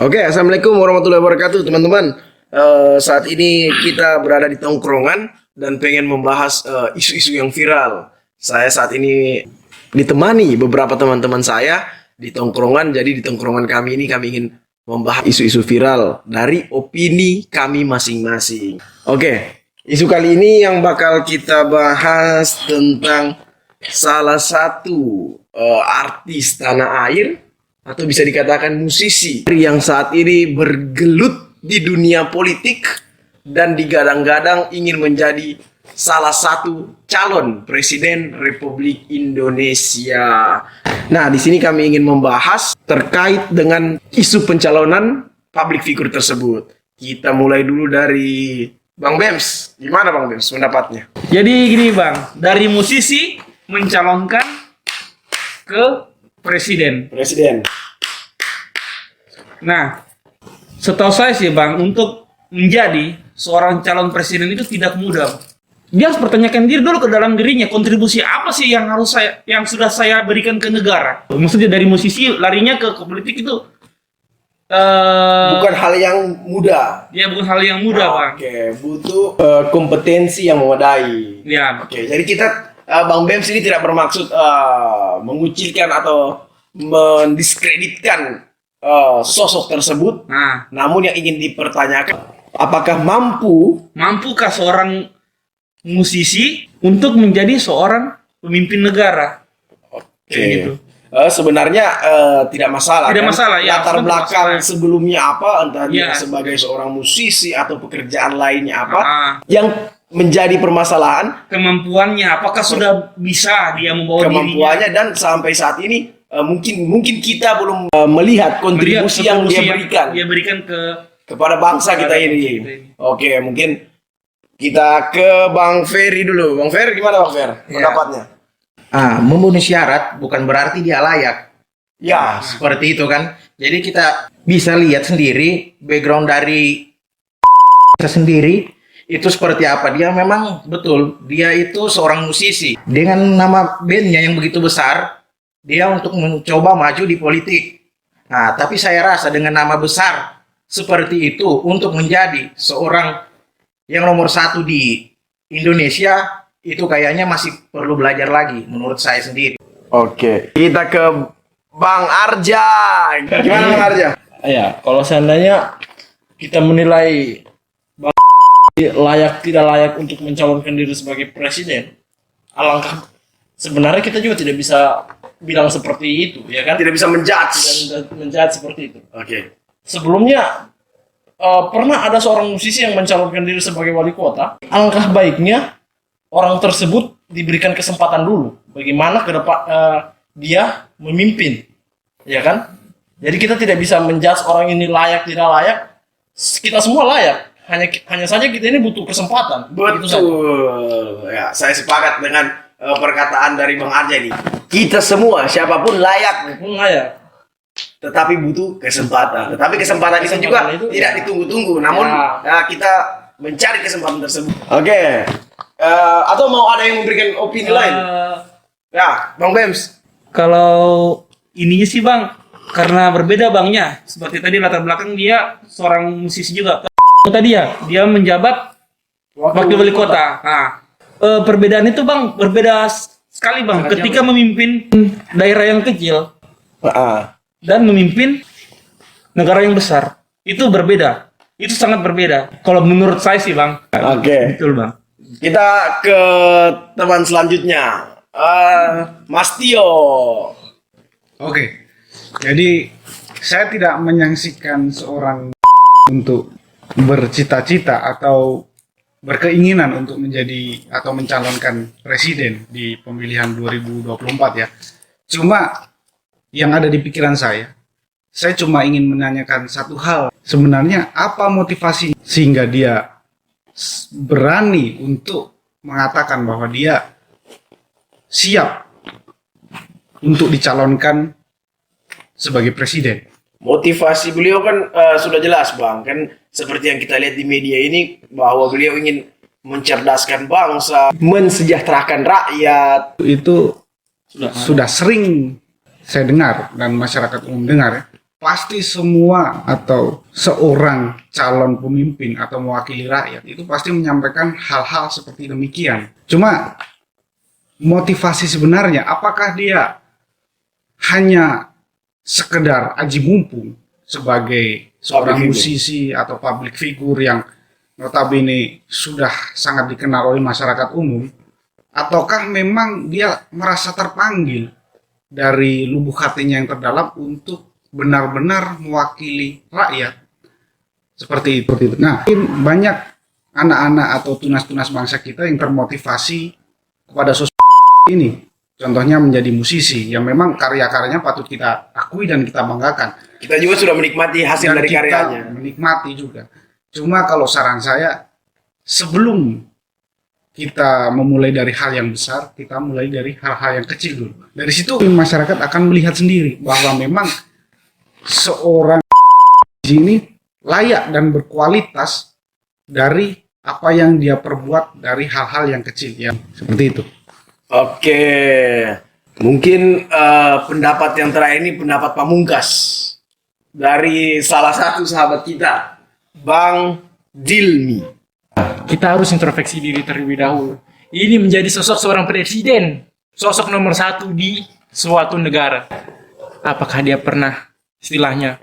Oke, assalamualaikum warahmatullahi wabarakatuh, teman-teman. Saat ini kita berada di tongkrongan dan pengen membahas isu-isu yang viral. Saya saat ini ditemani beberapa teman-teman saya di tongkrongan. Jadi di tongkrongan kami ini kami ingin membahas isu-isu viral dari opini kami masing-masing. Oke, isu kali ini yang bakal kita bahas tentang salah satu artis tanah air atau bisa dikatakan musisi yang saat ini bergelut di dunia politik dan digadang-gadang ingin menjadi salah satu calon presiden Republik Indonesia. Nah, di sini kami ingin membahas terkait dengan isu pencalonan public figure tersebut. Kita mulai dulu dari Bang Bems. Gimana Bang Bems pendapatnya? Jadi gini Bang, dari musisi mencalonkan ke presiden. Nah, setahu saya sih Bang, untuk menjadi seorang calon presiden itu tidak mudah. Dia harus pertanyakan diri dulu ke dalam dirinya, kontribusi apa sih yang sudah saya berikan ke negara. Maksudnya dari musisi larinya ke politik itu Bukan hal yang mudah. ya bukan hal yang mudah Bang. Oke, butuh kompetensi yang memadai. Ya, Oke, jadi kita Bang Bems ini tidak bermaksud mengucilkan atau mendiskreditkan sosok tersebut. nah, Namun yang ingin dipertanyakan, apakah mampukah seorang musisi untuk menjadi seorang pemimpin negara? Oke. Kayak gitu. Sebenarnya tidak masalah. Tidak kan? masalah, ya. Latar Tidak belakang masalah. sebelumnya apa, entah dia Ya. sebagai seorang musisi atau pekerjaan lainnya apa, Ah. yang menjadi permasalahan Kemampuannya, apakah sudah bisa dia membawa dirinya? kemampuannya, dan sampai saat ini mungkin kita belum melihat kontribusi yang dia berikan Dia berikan kepada bangsa kita kepada ini. bangsa kita ini. Oke, mungkin kita ke Bang Ferry dulu. Bang Ferry, gimana Bang Fer? Ya. Pendapatnya? Memenuhi syarat bukan berarti dia layak. Ya, Seperti itu kan. Jadi kita bisa lihat sendiri background dari kita sendiri itu seperti apa. Dia memang betul, dia itu seorang musisi. Dengan nama bandnya yang begitu besar, dia untuk mencoba maju di politik. Nah, tapi saya rasa dengan nama besar seperti itu untuk menjadi seorang yang nomor satu di Indonesia, itu kayaknya masih perlu belajar lagi menurut saya sendiri. oke. Kita ke Bang Arja. Gimana Bang Arja? Ya, kalau seandainya kita menilai Bang layak tidak layak untuk mencalonkan diri sebagai presiden, alangkah sebenarnya kita juga tidak bisa bilang seperti itu, ya kan? Tidak bisa menjudge. Tidak menjudge seperti itu. Oke. Sebelumnya pernah ada seorang musisi yang mencalonkan diri sebagai wali kota. Alangkah baiknya orang tersebut diberikan kesempatan dulu. Bagaimana ke depan dia memimpin, ya kan? Jadi kita tidak bisa menjudge orang ini layak tidak layak. Kita semua layak. Hanya saja kita ini butuh kesempatan. Itu saja. Betul. Ya, saya sepakat dengan perkataan dari Bang Arja ini. Kita semua, siapapun layak, Layak. tetapi butuh kesempatan. Tetapi kesempatan itu juga Kesempatan itu, tidak ya. ditunggu-tunggu. Namun Ya. kita mencari kesempatan tersebut. Oke. Atau mau ada yang memberikan opini lain? Ya, Bang Bems. Kalau ininya sih Bang, karena berbeda Bangnya. Seperti tadi latar belakang dia seorang musisi juga. Tadi dia menjabat wakil wali kota. Nah, perbedaan itu Bang berbeda sekali Bang. Ketika memimpin daerah yang kecil dan memimpin negara yang besar, itu berbeda. Itu sangat berbeda. Kalau menurut saya sih Bang. Oke. Betul Bang. Kita ke teman selanjutnya. Mas Tio. Oke, jadi saya tidak menyaksikan seorang untuk bercita-cita atau berkeinginan untuk menjadi atau mencalonkan presiden di pemilihan 2024 ya. Cuma yang ada di pikiran saya cuma ingin menanyakan satu hal. Sebenarnya apa motivasi sehingga dia berani untuk mengatakan bahwa dia siap untuk dicalonkan sebagai presiden? Motivasi beliau kan sudah jelas Bang, kan seperti yang kita lihat di media ini bahwa beliau ingin mencerdaskan bangsa, mensejahterakan rakyat. Itu sudah sering saya dengar dan masyarakat umum dengar ya, pasti semua atau seorang calon pemimpin atau mewakili rakyat itu pasti menyampaikan hal-hal seperti demikian. Cuma motivasi sebenarnya apakah dia hanya sekedar aji mumpung sebagai seorang musisi atau public figure yang notabene sudah sangat dikenal oleh masyarakat umum, ataukah memang dia merasa terpanggil dari lubuk hatinya yang terdalam untuk benar-benar mewakili rakyat seperti itu. Nah, mungkin banyak anak-anak atau tunas-tunas bangsa kita yang termotivasi kepada sosok ini. Contohnya menjadi musisi yang memang karya-karyanya patut kita akui dan kita banggakan. Kita juga sudah menikmati hasil Dan dari kita karyanya. menikmati juga. Cuma kalau saran saya, sebelum kita memulai dari hal yang besar, kita mulai dari hal-hal yang kecil dulu. Dari situ masyarakat akan melihat sendiri bahwa memang seorang ini layak dan berkualitas dari apa yang dia perbuat dari hal-hal yang kecil ya, seperti itu. Oke, mungkin pendapat yang terakhir ini pendapat pamungkas dari salah satu sahabat kita, Bang Dilmi. Kita harus introspeksi diri terlebih dahulu. Ini menjadi sosok seorang presiden, sosok nomor satu di suatu negara. Apakah dia pernah istilahnya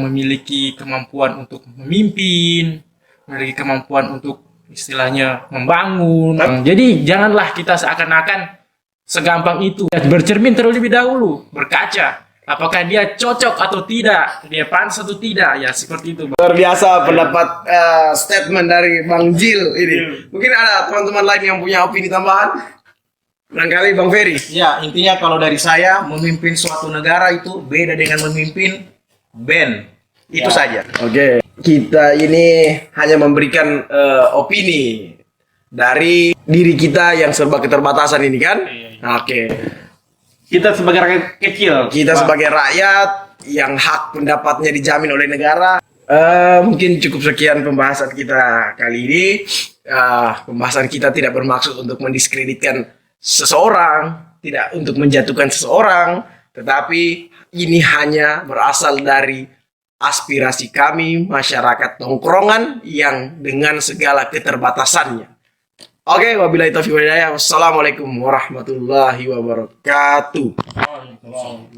memiliki kemampuan untuk memimpin, memiliki kemampuan untuk istilahnya membangun. Jadi janganlah kita seakan-akan segampang itu. Bercermin terlebih dahulu, berkaca. Apakah dia cocok atau tidak, dia pantas atau tidak, ya seperti itu. Luar biasa pendapat statement dari Bang Jil ini. Mungkin ada teman-teman lain yang punya opini tambahan? Barangkali Bang Ferry. Ya, intinya kalau dari saya, memimpin suatu negara itu beda dengan memimpin band. Itu saja. Oke, kita ini hanya memberikan opini dari diri kita yang serba keterbatasan ini kan? Oke, Kita sebagai rakyat kecil, kita sebagai rakyat yang hak pendapatnya dijamin oleh negara. Mungkin cukup sekian pembahasan kita kali ini. Pembahasan kita tidak bermaksud untuk mendiskreditkan seseorang, tidak untuk menjatuhkan seseorang, tetapi ini hanya berasal dari aspirasi kami masyarakat tongkrongan yang dengan segala keterbatasannya. Oke, wabillahi taufiq wal hidayah. Wassalamualaikum warahmatullahi wabarakatuh.